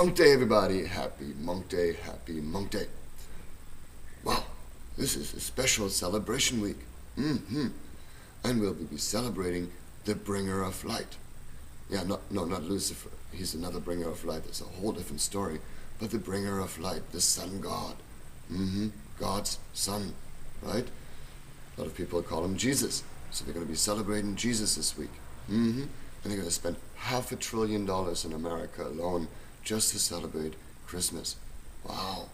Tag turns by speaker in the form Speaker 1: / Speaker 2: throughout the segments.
Speaker 1: Monk Day, everybody. Happy Monk Day, happy Monk Day. Wow, this is a special celebration week. And we'll be celebrating the bringer of light. Yeah, not Lucifer. He's another bringer of light. That's a whole different story. But the bringer of light, the sun god. God's son, right? A lot of people call him Jesus. So they're going to be celebrating Jesus this week. And they're going to spend $500 billion in America alone just to celebrate Christmas. Wow,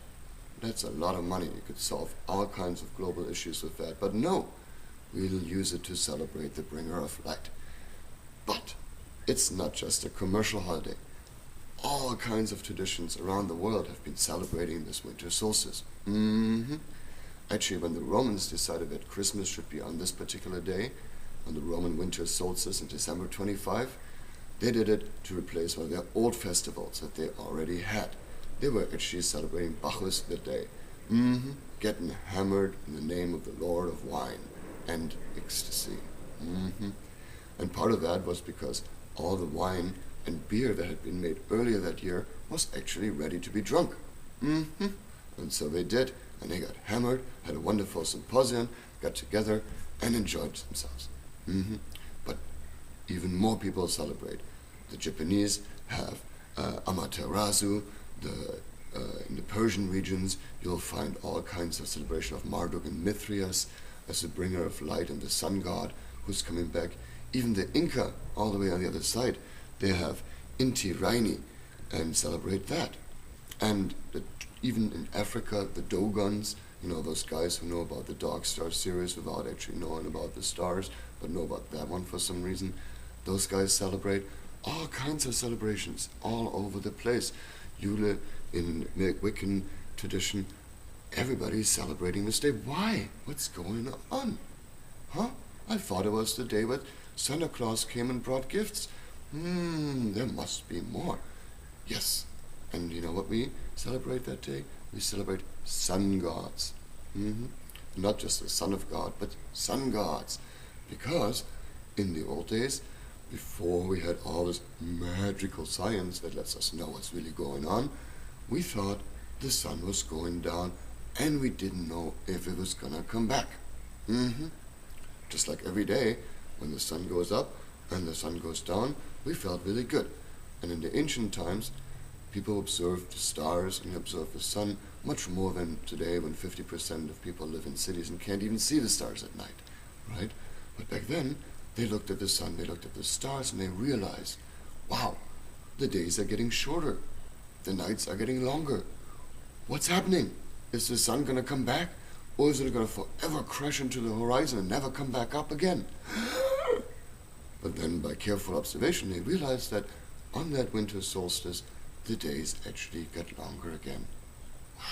Speaker 1: that's a lot of money. You could solve all kinds of global issues with that. But no, we'll use it to celebrate the bringer of light. But it's not just a commercial holiday. All kinds of traditions around the world have been celebrating this winter solstice. Actually, when the Romans decided that Christmas should be on this particular day, on the Roman winter solstice in December 25, they did it to replace one of their old festivals that they already had. They were actually celebrating Bacchus that day. Getting hammered in the name of the Lord of wine and ecstasy. And part of that was because all the wine and beer that had been made earlier that year was actually ready to be drunk. And so they did, and they got hammered, had a wonderful symposium, got together, and enjoyed themselves. But even more people celebrate. The Japanese have Amaterasu. In the Persian regions, you'll find all kinds of celebration of Marduk and Mithridas as the bringer of light and the sun god who's coming back. Even the Inca, all the way on the other side, they have Inti Raymi and celebrate that. And even in Africa, the Dogons, you know, those guys who know about the Dog Star series without actually knowing about the stars, but know about that one for some reason, those guys celebrate all kinds of celebrations all over the place. Yule, in Wiccan tradition, everybody's celebrating this day. Why? What's going on? I thought it was the day when Santa Claus came and brought gifts. There must be more. Yes. And you know what we celebrate that day? We celebrate sun gods. Not just the son of God, but sun gods. Because in the old days, before we had all this magical science that lets us know what's really going on, we thought the sun was going down and we didn't know if it was gonna come back. Just like every day, when the sun goes up and the sun goes down, we felt really good. And in the ancient times, people observed the stars and observed the sun much more than today, when 50% of people live in cities and can't even see the stars at night, right? But back then, they looked at the sun, they looked at the stars, and they realized, wow, the days are getting shorter. The nights are getting longer. What's happening? Is the sun going to come back? Or is it going to forever crash into the horizon and never come back up again? But then, by careful observation, they realized that on that winter solstice, the days actually get longer again. Wow.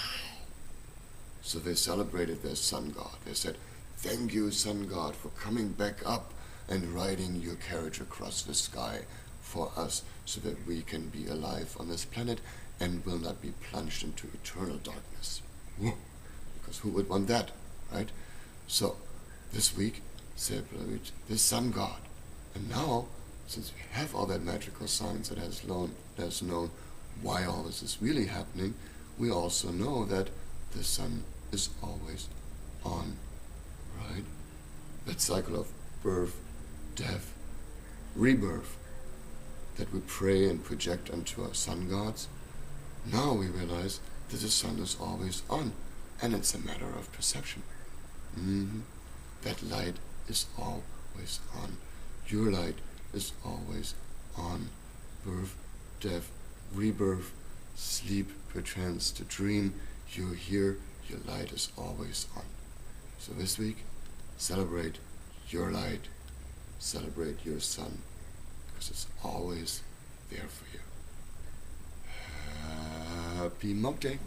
Speaker 1: So they celebrated their sun god. They said, thank you, sun god, for coming back up and riding your carriage across the sky for us so that we can be alive on this planet and will not be plunged into eternal darkness. Because who would want that, right? So, this week, celebrate the sun god. And now, since we have all that magical science that has known why all this is really happening, we also know that the sun is always on, right? That cycle of birth, death, rebirth that we pray and project onto our sun gods, now we realize that the sun is always on, and it's a matter of perception. That light is always on. Your light is always on. Birth, death, rebirth, sleep, perchance to dream, you're here, your light is always on. So this week, celebrate your light, celebrate your sun, because it's always there for you. Happy Monk Day.